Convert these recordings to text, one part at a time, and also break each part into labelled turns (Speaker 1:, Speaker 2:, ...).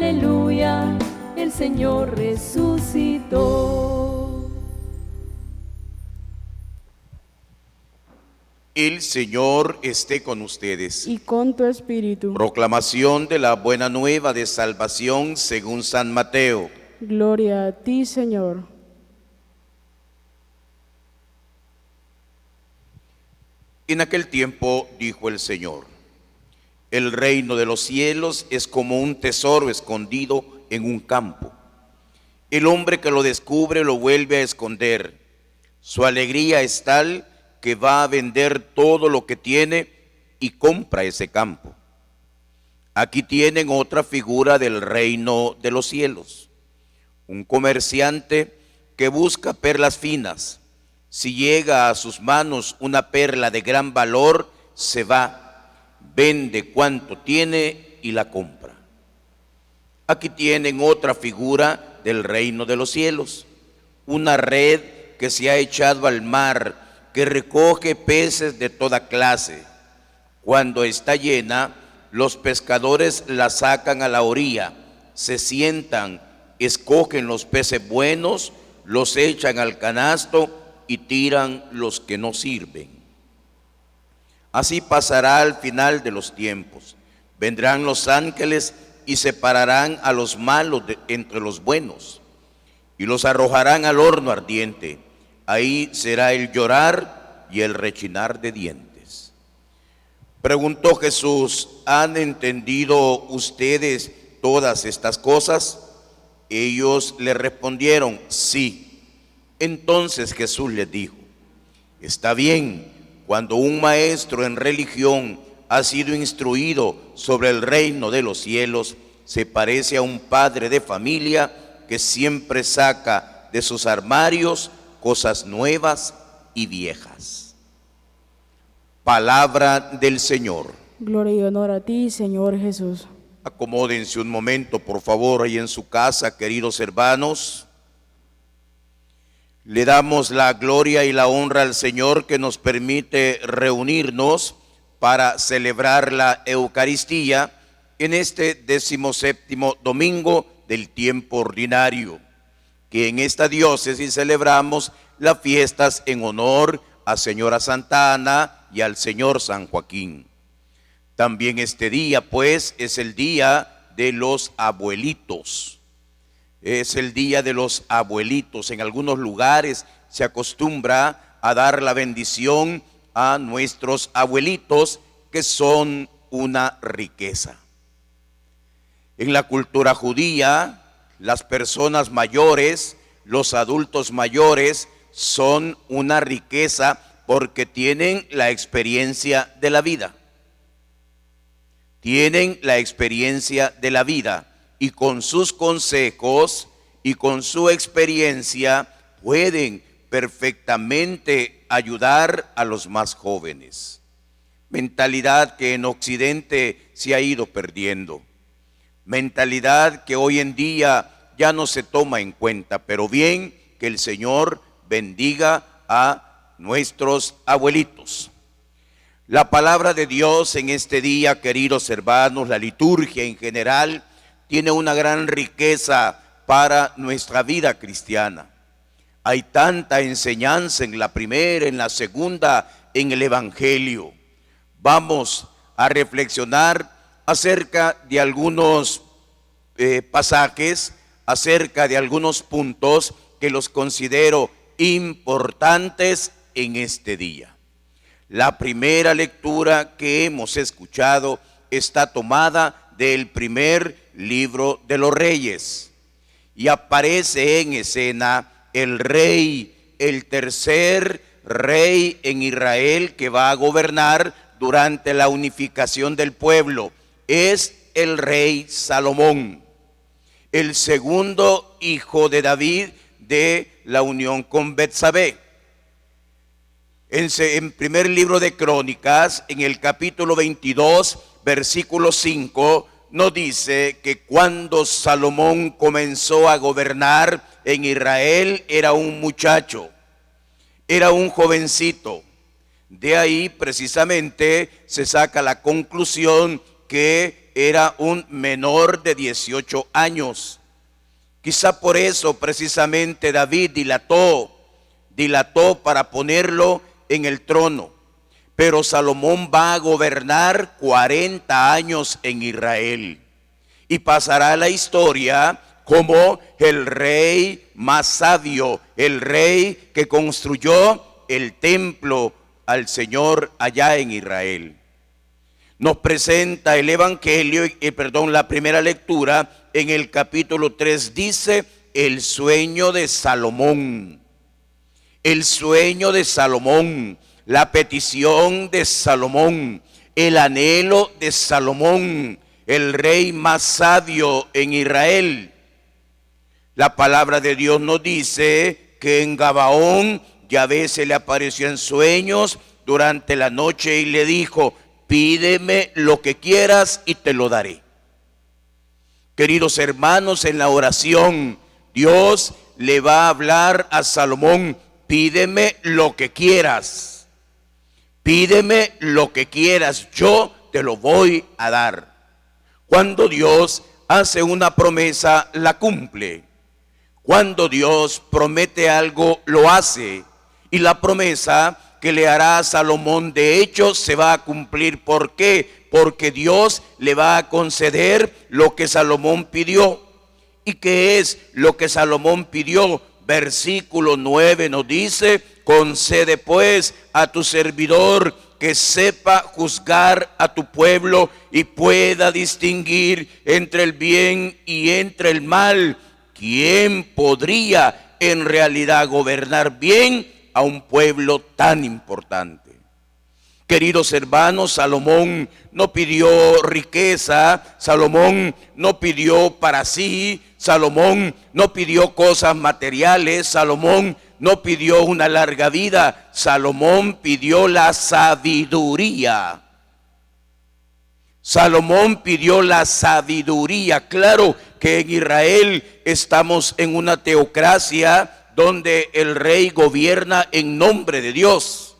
Speaker 1: aleluya, el Señor resucitó.
Speaker 2: El Señor esté con ustedes.
Speaker 3: Y con tu espíritu.
Speaker 2: Proclamación de la buena nueva de salvación según San Mateo.
Speaker 3: Gloria a ti, Señor.
Speaker 2: En aquel tiempo dijo el Señor: el reino de los cielos es como un tesoro escondido en un campo. El hombre que lo descubre lo vuelve a esconder. Su alegría es tal que va a vender todo lo que tiene y compra ese campo. Aquí tienen otra figura del reino de los cielos. Un comerciante que busca perlas finas. Si llega a sus manos una perla de gran valor, se va, vende cuanto tiene y la compra. Aquí tienen otra figura del reino de los cielos. Una red que se ha echado al mar, que recoge peces de toda clase. Cuando está llena, los pescadores la sacan a la orilla, se sientan, escogen los peces buenos, los echan al canasto y tiran los que no sirven. Así pasará al final de los tiempos. Vendrán los ángeles y separarán a los malos entre los buenos y los arrojarán al horno ardiente. Ahí será el llorar y el rechinar de dientes. Preguntó Jesús: ¿han entendido ustedes todas estas cosas? Ellos le respondieron: sí. Entonces Jesús les dijo: está bien, cuando un maestro en religión ha sido instruido sobre el reino de los cielos, se parece a un padre de familia que siempre saca de sus armarios cosas nuevas y viejas. Palabra del Señor.
Speaker 3: Gloria y honor a ti, Señor Jesús.
Speaker 2: Acomódense un momento, por favor, ahí en su casa, queridos hermanos. Le damos la gloria y la honra al Señor que nos permite reunirnos para celebrar la Eucaristía en este 17º domingo del tiempo ordinario, que en esta diócesis celebramos las fiestas en honor a Señora Santa Ana y al Señor San Joaquín. También este día, pues, es el día de los abuelitos. Es el día de los abuelitos. En algunos lugares se acostumbra a dar la bendición a nuestros abuelitos, que son una riqueza. En la cultura judía, las personas mayores, los adultos mayores, son una riqueza porque tienen la experiencia de la vida. Tienen la experiencia de la vida. Y con sus consejos y con su experiencia pueden perfectamente ayudar a los más jóvenes. Mentalidad que en Occidente se ha ido perdiendo. Mentalidad que hoy en día ya no se toma en cuenta, pero bien que el Señor bendiga a nuestros abuelitos. La palabra de Dios en este día, queridos hermanos, la liturgia en general, tiene una gran riqueza para nuestra vida cristiana. Hay tanta enseñanza en la primera, en la segunda, en el Evangelio. Vamos a reflexionar acerca de algunos pasajes, acerca de algunos puntos que los considero importantes en este día. La primera lectura que hemos escuchado está tomada del primer libro de los Reyes y aparece en escena el rey, el tercer rey en Israel que va a gobernar durante la unificación del pueblo. Es el rey Salomón, el segundo hijo de David de la unión con Betsabé. En primer libro de Crónicas, en el capítulo 22, versículo 5, nos dice que cuando Salomón comenzó a gobernar en Israel, era un muchacho, era un jovencito. De ahí precisamente se saca la conclusión que era un menor de 18 años. Quizá por eso precisamente David dilató para ponerlo en el trono. Pero Salomón va a gobernar 40 años en Israel y pasará a la historia como el rey más sabio, el rey que construyó el templo al Señor allá en Israel. Nos presenta el Evangelio, la primera lectura en el capítulo 3 dice el sueño de Salomón. El sueño de Salomón, la petición de Salomón, el anhelo de Salomón, el rey más sabio en Israel. La palabra de Dios nos dice que en Gabaón Yahvé se le apareció en sueños durante la noche y le dijo: pídeme lo que quieras y te lo daré. Queridos hermanos, en la oración Dios le va a hablar a Salomón: pídeme lo que quieras, pídeme lo que quieras, yo te lo voy a dar. Cuando Dios hace una promesa, la cumple. Cuando Dios promete algo, lo hace. Y la promesa que le hará a Salomón, de hecho, se va a cumplir. ¿Por qué? Porque Dios le va a conceder lo que Salomón pidió. ¿Y qué es lo que Salomón pidió? Versículo 9 nos dice: concede pues a tu servidor que sepa juzgar a tu pueblo y pueda distinguir entre el bien y entre el mal. ¿Quién podría en realidad gobernar bien a un pueblo tan importante? Queridos hermanos, Salomón no pidió riqueza, Salomón no pidió para sí, Salomón no pidió cosas materiales, Salomón no pidió una larga vida, Salomón pidió la sabiduría. Salomón pidió la sabiduría. Claro que en Israel estamos en una teocracia donde el rey gobierna en nombre de Dios.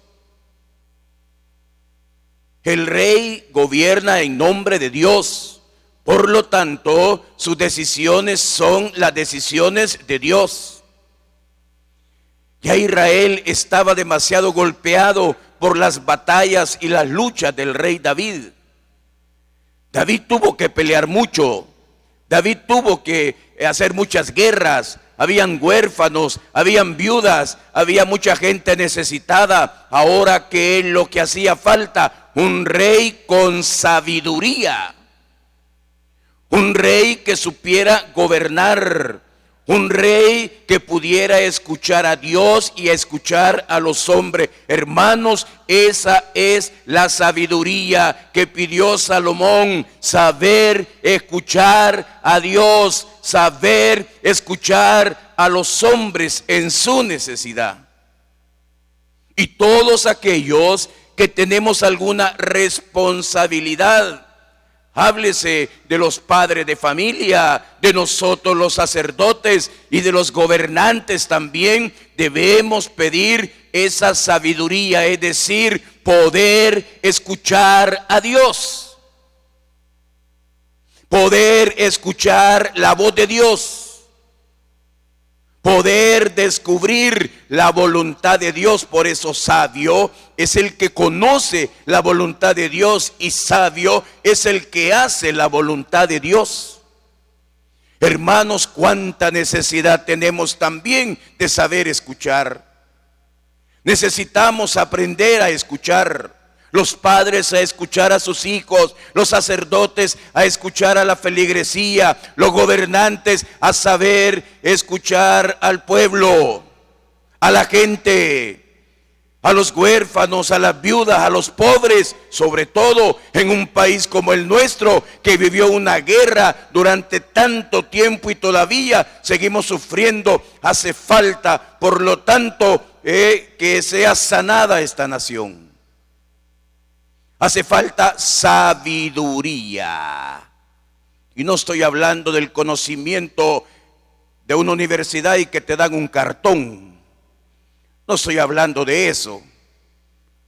Speaker 2: El rey gobierna en nombre de Dios. Por lo tanto, sus decisiones son las decisiones de Dios. Ya Israel estaba demasiado golpeado por las batallas y las luchas del rey David. David tuvo que pelear mucho. David tuvo que hacer muchas guerras. Habían huérfanos, habían viudas, había mucha gente necesitada. Ahora, ¿qué es lo que hacía falta? Un rey con sabiduría. Un rey que supiera gobernar. Un rey que pudiera escuchar a Dios y escuchar a los hombres. Hermanos, esa es la sabiduría que pidió Salomón. Saber escuchar a Dios, saber escuchar a los hombres en su necesidad. Y todos aquellos que tenemos alguna responsabilidad, háblese de los padres de familia, de nosotros los sacerdotes y de los gobernantes también, debemos pedir esa sabiduría, es decir, poder escuchar a Dios, poder escuchar la voz de Dios, poder descubrir la voluntad de Dios. Por eso sabio es el que conoce la voluntad de Dios y sabio es el que hace la voluntad de Dios. Hermanos, cuánta necesidad tenemos también de saber escuchar. Necesitamos aprender a escuchar. Los padres a escuchar a sus hijos, los sacerdotes a escuchar a la feligresía, los gobernantes a saber escuchar al pueblo, a la gente, a los huérfanos, a las viudas, a los pobres, sobre todo en un país como el nuestro, que vivió una guerra durante tanto tiempo y todavía seguimos sufriendo. Hace falta, por lo tanto, que sea sanada esta nación. Hace falta sabiduría. Y no estoy hablando del conocimiento de una universidad y que te dan un cartón. No estoy hablando de eso.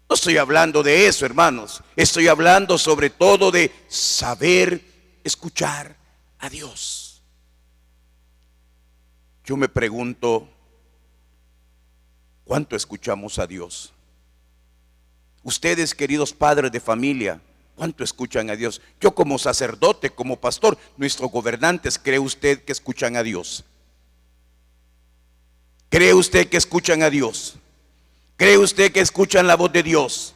Speaker 2: No estoy hablando de eso, hermanos. Estoy hablando sobre todo de saber escuchar a Dios. Yo me pregunto, ¿cuánto escuchamos a Dios? Ustedes, queridos padres de familia, ¿cuánto escuchan a Dios? Yo como sacerdote, como pastor, nuestros gobernantes, ¿cree usted que escuchan a Dios? ¿Cree usted que escuchan a Dios? ¿Cree usted que escuchan la voz de Dios?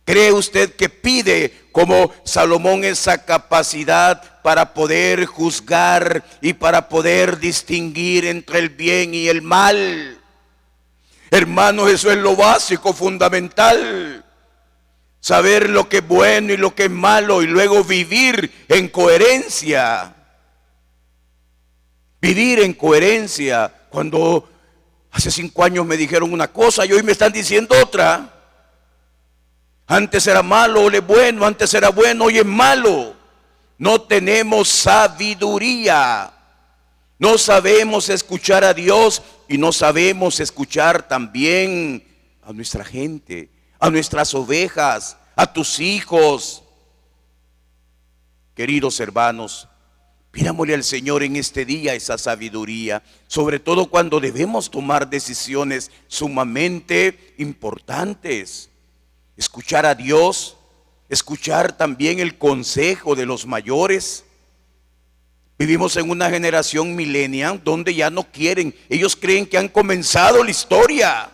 Speaker 2: ¿Cree usted que pide como Salomón esa capacidad para poder juzgar y para poder distinguir entre el bien y el mal? Hermanos, eso es lo básico, fundamental. Saber lo que es bueno y lo que es malo y luego vivir en coherencia. Vivir en coherencia. Cuando hace 5 años me dijeron una cosa y hoy me están diciendo otra. Antes era malo, hoy es bueno, antes era bueno, hoy es malo. No tenemos sabiduría. No sabemos escuchar a Dios y no sabemos escuchar también a nuestra gente, a nuestras ovejas, a tus hijos. Queridos hermanos, pidámosle al Señor en este día esa sabiduría, sobre todo cuando debemos tomar decisiones sumamente importantes. Escuchar a Dios, escuchar también el consejo de los mayores. Vivimos en una generación millennial donde ya no quieren, ellos creen que han comenzado la historia.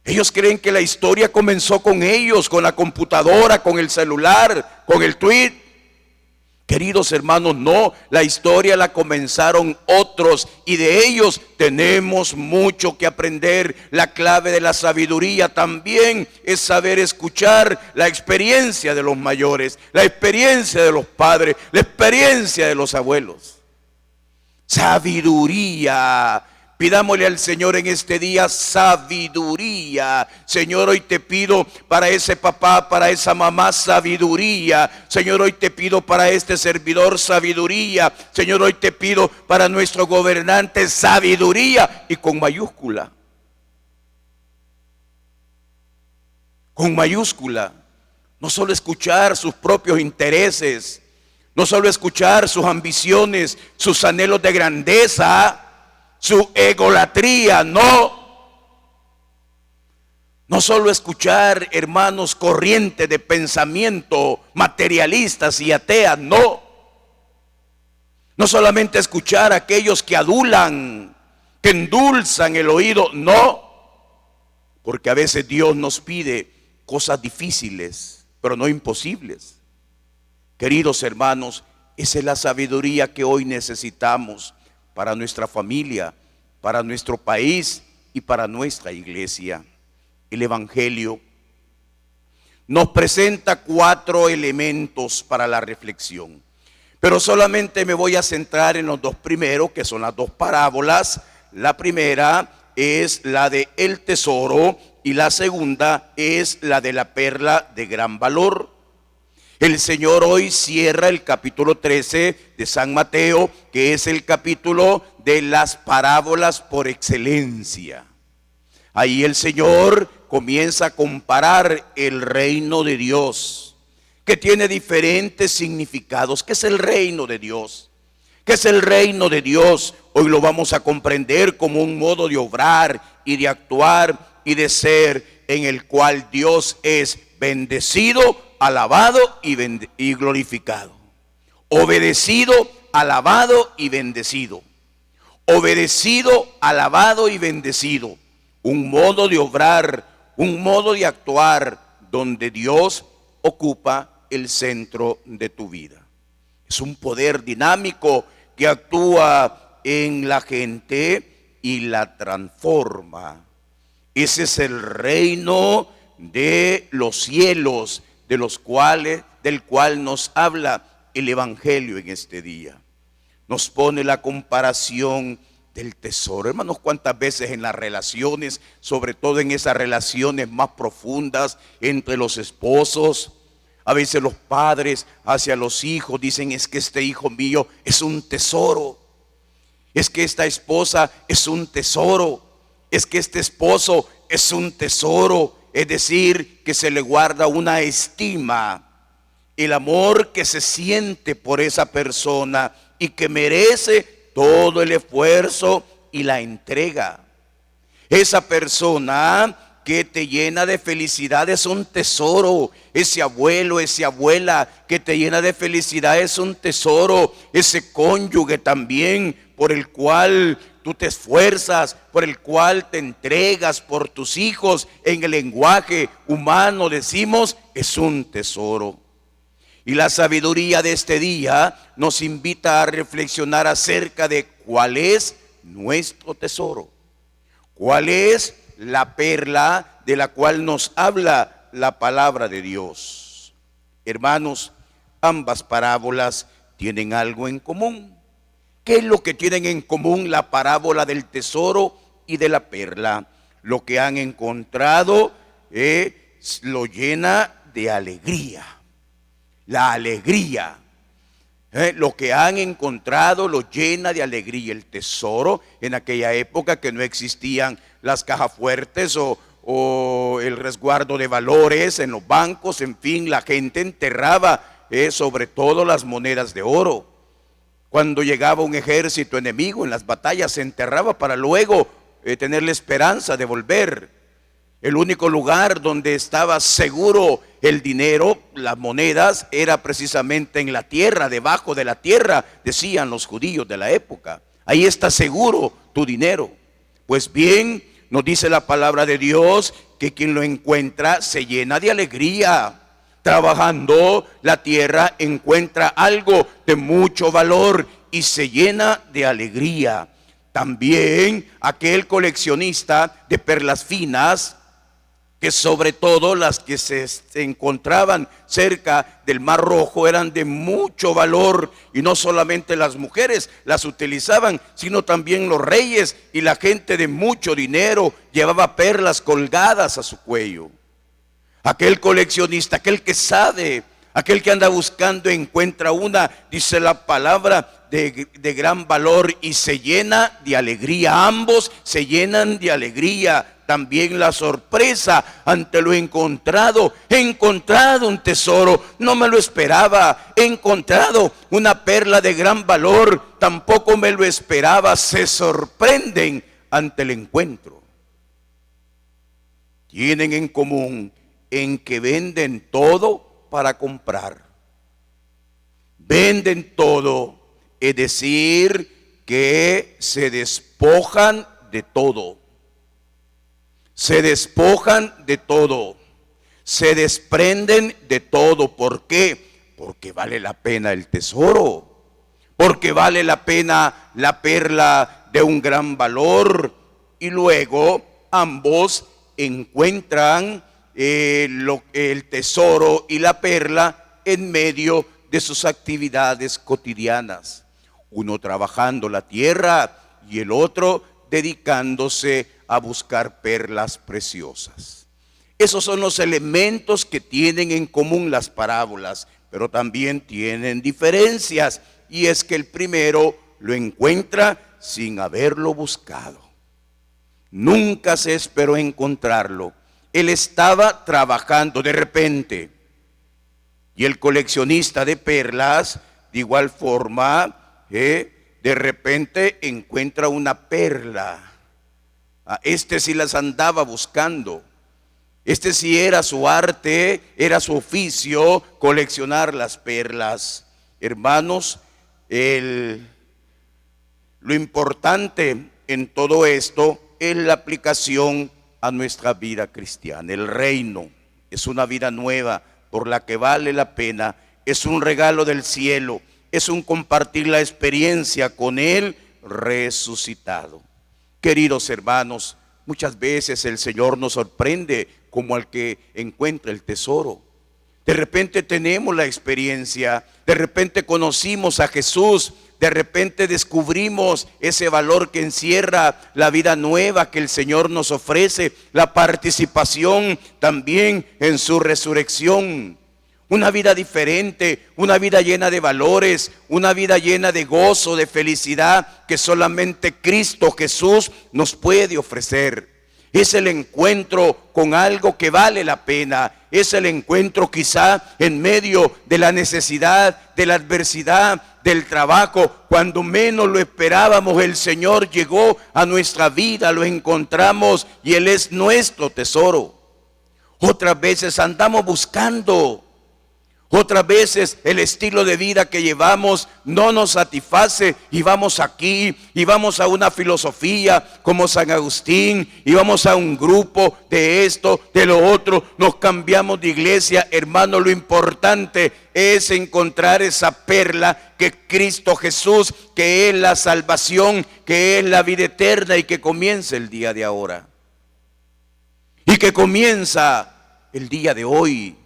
Speaker 2: Ellos creen que la historia comenzó con ellos, con la computadora, con el celular, con el tweet. Queridos hermanos, no, la historia la comenzaron otros y de ellos tenemos mucho que aprender. La clave de la sabiduría también es saber escuchar la experiencia de los mayores, la experiencia de los padres, la experiencia de los abuelos. Sabiduría. Pidámosle al Señor en este día sabiduría. Señor, hoy te pido para ese papá, para esa mamá, sabiduría. Señor, hoy te pido para este servidor sabiduría. Señor, hoy te pido para nuestro gobernante sabiduría, y con mayúscula. Con mayúscula. No solo escuchar sus propios intereses, no solo escuchar sus ambiciones, sus anhelos de grandeza, su egolatría, no solo escuchar, hermanos, corrientes de pensamiento materialistas y ateas, no solamente escuchar a aquellos que adulan, que endulzan el oído, no, porque a veces Dios nos pide cosas difíciles, pero no imposibles. Queridos hermanos, esa es la sabiduría que hoy necesitamos para nuestra familia, para nuestro país y para nuestra iglesia. El Evangelio nos presenta 4 elementos para la reflexión, pero solamente me voy a centrar en los 2 primeros, que son las 2 parábolas. La primera es la de el tesoro y la segunda es la de la perla de gran valor. El Señor hoy cierra el capítulo 13 de San Mateo, que es el capítulo de las parábolas por excelencia. Ahí el Señor comienza a comparar el reino de Dios, que tiene diferentes significados. ¿Qué es el reino de Dios? ¿Qué es el reino de Dios? Hoy lo vamos a comprender como un modo de obrar y de actuar y de ser, en el cual Dios es bendecido, alabado y glorificado. Obedecido, alabado y bendecido. Obedecido, alabado y bendecido. Un modo de obrar, un modo de actuar donde Dios ocupa el centro de tu vida. Es un poder dinámico que actúa en la gente y la transforma. Ese es el reino de los cielos, del cual nos habla el Evangelio en este día. Nos pone la comparación del tesoro. Hermanos, cuántas veces en las relaciones, sobre todo en esas relaciones más profundas entre los esposos, a veces los padres hacia los hijos dicen: es que este hijo mío es un tesoro, es que esta esposa es un tesoro, es que este esposo es un tesoro. Es decir, que se le guarda una estima el amor que se siente por esa persona y que merece todo el esfuerzo y la entrega. Esa persona que te llena de felicidad es un tesoro. Ese abuelo, esa abuela que te llena de felicidad es un tesoro. Ese cónyuge también por el cual tú te esfuerzas, por el cual te entregas por tus hijos, en el lenguaje humano decimos, es un tesoro. Y la sabiduría de este día nos invita a reflexionar acerca de cuál es nuestro tesoro. ¿Cuál es la perla de la cual nos habla la palabra de Dios? Hermanos, ambas parábolas tienen algo en común. ¿Qué es lo que tienen en común la parábola del tesoro y de la perla? Lo que han encontrado lo llena de alegría. La alegría. Lo que han encontrado lo llena de alegría. El tesoro en aquella época que no existían las cajas fuertes o el resguardo de valores en los bancos, en fin, la gente enterraba sobre todo las monedas de oro. Cuando llegaba un ejército enemigo en las batallas se enterraba para luego tener la esperanza de volver. El único lugar donde estaba seguro el dinero, las monedas, era precisamente en la tierra, debajo de la tierra, decían los judíos de la época. Ahí está seguro tu dinero. Pues bien, nos dice la palabra de Dios que quien lo encuentra se llena de alegría. Trabajando la tierra encuentra algo de mucho valor y se llena de alegría. También aquel coleccionista de perlas finas, que sobre todo las que se encontraban cerca del Mar Rojo eran de mucho valor, y no solamente las mujeres las utilizaban, sino también los reyes y la gente de mucho dinero llevaba perlas colgadas a su cuello. Aquel coleccionista, aquel que sabe, aquel que anda buscando encuentra una, dice la palabra, de gran valor y se llena de alegría. Ambos se llenan de alegría. También la sorpresa ante lo encontrado. He encontrado un tesoro, no me lo esperaba. He encontrado una perla de gran valor, tampoco me lo esperaba. Se sorprenden ante el encuentro. Tienen en común en que venden todo para comprar. Venden todo, es decir, que se despojan de todo. Se despojan de todo. Se desprenden de todo. ¿Por qué? Porque vale la pena el tesoro. Porque vale la pena la perla de un gran valor. Y luego ambos encuentran el tesoro y la perla en medio de sus actividades cotidianas. Uno trabajando la tierra y el otro dedicándose a buscar perlas preciosas. Esos son los elementos que tienen en común las parábolas, pero también tienen diferencias, y es que el primero lo encuentra sin haberlo buscado. Nunca se esperó encontrarlo. Él estaba trabajando de repente, y el coleccionista de perlas de igual forma de repente encuentra una perla. Este sí las andaba buscando. Este sí era su arte, era su oficio, coleccionar las perlas. Hermanos, lo importante en todo esto es la aplicación a nuestra vida cristiana. El reino es una vida nueva por la que vale la pena. Es un regalo del cielo. Es un compartir la experiencia con Él resucitado. Queridos hermanos, muchas veces el Señor nos sorprende como al que encuentra el tesoro. De repente tenemos la experiencia, de repente conocimos a Jesús, de repente descubrimos ese valor que encierra la vida nueva que el Señor nos ofrece, la participación también en su resurrección. Una vida diferente, una vida llena de valores, una vida llena de gozo, de felicidad que solamente Cristo Jesús nos puede ofrecer. Es el encuentro con algo que vale la pena. Es el encuentro quizá en medio de la necesidad, de la adversidad, del trabajo. Cuando menos lo esperábamos, el Señor llegó a nuestra vida, lo encontramos y Él es nuestro tesoro. Otras veces andamos buscando. Otras veces el estilo de vida que llevamos no nos satisface y vamos aquí y vamos a una filosofía como San Agustín y vamos a un grupo de esto, de lo otro, nos cambiamos de iglesia. Hermano, lo importante es encontrar esa perla que es Cristo Jesús, que es la salvación, que es la vida eterna y que comienza el día de ahora y que comienza el día de hoy.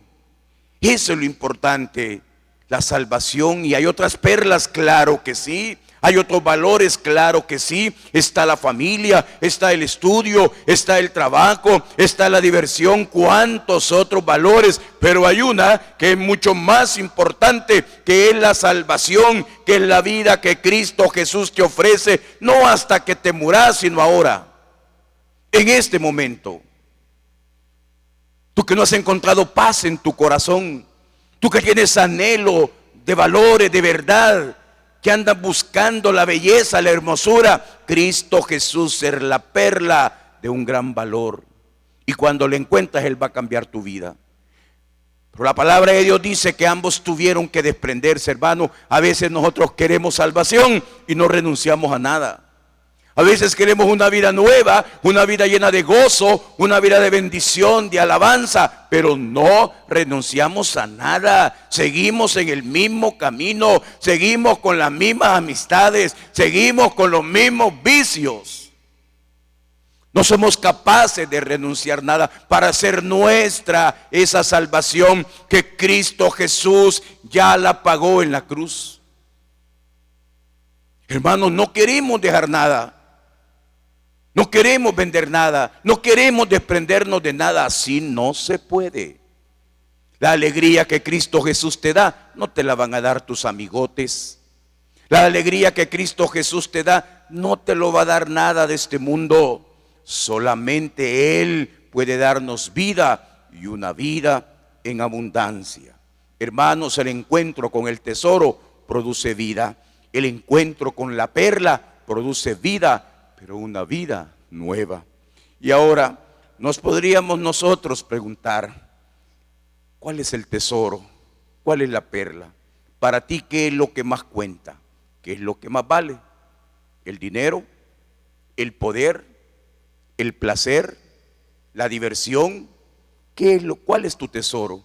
Speaker 2: Eso es lo importante, la salvación. Y hay otras perlas, claro que sí. Hay otros valores, claro que sí. Está la familia, está el estudio, está el trabajo, está la diversión. Cuántos otros valores. Pero hay una que es mucho más importante, que es la salvación, que es la vida que Cristo Jesús te ofrece. No hasta que te muras, sino ahora, en este momento. Tú que no has encontrado paz en tu corazón, tú que tienes anhelo de valores, de verdad, que andas buscando la belleza, la hermosura, Cristo Jesús es la perla de un gran valor. Y cuando le encuentras, Él va a cambiar tu vida. Pero la palabra de Dios dice que ambos tuvieron que desprenderse, hermano. A veces nosotros queremos salvación y no renunciamos a nada. A veces queremos una vida nueva, una vida llena de gozo, una vida de bendición, de alabanza, pero no renunciamos a nada. Seguimos en el mismo camino, seguimos con las mismas amistades, seguimos con los mismos vicios. No somos capaces de renunciar nada para hacer nuestra esa salvación que Cristo Jesús ya la pagó en la cruz. Hermanos, no queremos dejar nada. No queremos vender nada, no queremos desprendernos de nada. Así no se puede. La alegría que Cristo Jesús te da, no te la van a dar tus amigotes. La alegría que Cristo Jesús te da, no te lo va a dar nada de este mundo. Solamente Él puede darnos vida y una vida en abundancia. Hermanos, el encuentro con el tesoro produce vida. El encuentro con la perla produce vida, pero una vida nueva. Y ahora nos podríamos nosotros preguntar, ¿cuál es el tesoro? ¿Cuál es la perla? Para ti, ¿qué es lo que más cuenta? ¿Qué es lo que más vale? ¿El dinero? ¿El poder? ¿El placer? ¿La diversión? ¿Cuál es tu tesoro?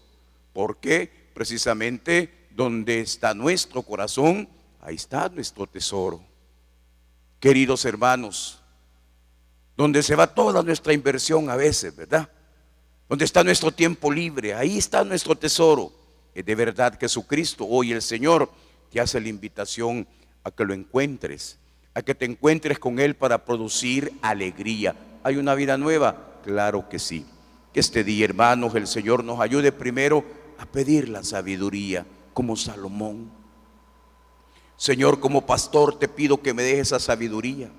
Speaker 2: Porque precisamente donde está nuestro corazón, ahí está nuestro tesoro. Queridos hermanos, donde se va toda nuestra inversión a veces, ¿verdad? Donde está nuestro tiempo libre, ahí está nuestro tesoro. Es de verdad que Jesucristo, hoy el Señor, te hace la invitación a que lo encuentres, a que te encuentres con Él para producir alegría. ¿Hay una vida nueva? Claro que sí. Que este día, hermanos, el Señor nos ayude primero a pedir la sabiduría, como Salomón. Señor, como pastor te pido que me dejes esa sabiduría,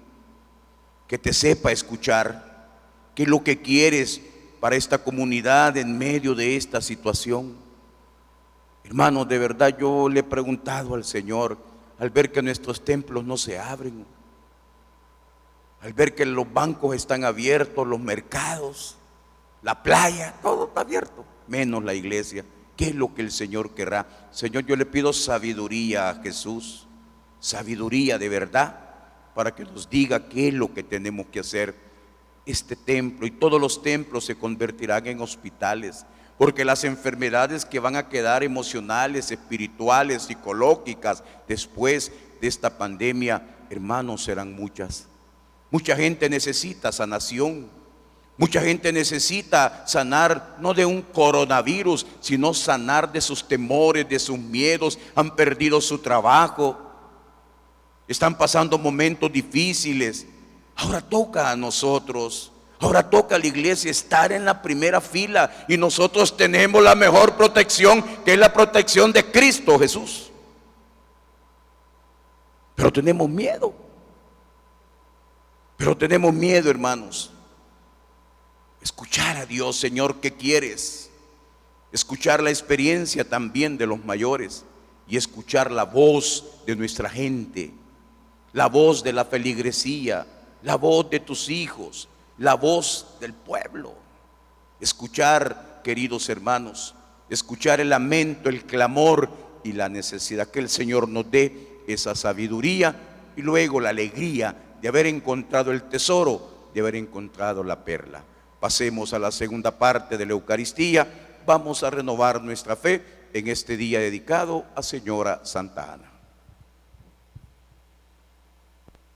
Speaker 2: que te sepa escuchar, qué es lo que quieres para esta comunidad en medio de esta situación. Hermanos, de verdad yo le he preguntado al Señor, al ver que nuestros templos no se abren, al ver que los bancos están abiertos, los mercados, la playa, todo está abierto, menos la iglesia. ¿Qué es lo que el Señor querrá? Señor, yo le pido sabiduría a Jesús, sabiduría de verdad, para que nos diga qué es lo que tenemos que hacer. Este templo y todos los templos se convertirán en hospitales, porque las enfermedades que van a quedar emocionales, espirituales, psicológicas después de esta pandemia, hermanos, serán muchas. Mucha gente necesita sanación. Mucha gente necesita sanar, no de un coronavirus, sino sanar de sus temores, de sus miedos. Han perdido su trabajo, están pasando momentos difíciles. Ahora toca a nosotros, ahora toca a la iglesia estar en la primera fila. Y nosotros tenemos la mejor protección, que es la protección de Cristo Jesús. Pero tenemos miedo, hermanos. Escuchar a Dios, Señor, ¿qué quieres? Escuchar la experiencia también de los mayores y escuchar la voz de nuestra gente, la voz de la feligresía, la voz de tus hijos, la voz del pueblo. Escuchar, queridos hermanos, escuchar el lamento, el clamor y la necesidad, que el Señor nos dé esa sabiduría y luego la alegría de haber encontrado el tesoro, de haber encontrado la perla. Pasemos a la segunda parte de la Eucaristía. Vamos a renovar nuestra fe en este día dedicado a Señora Santa Ana.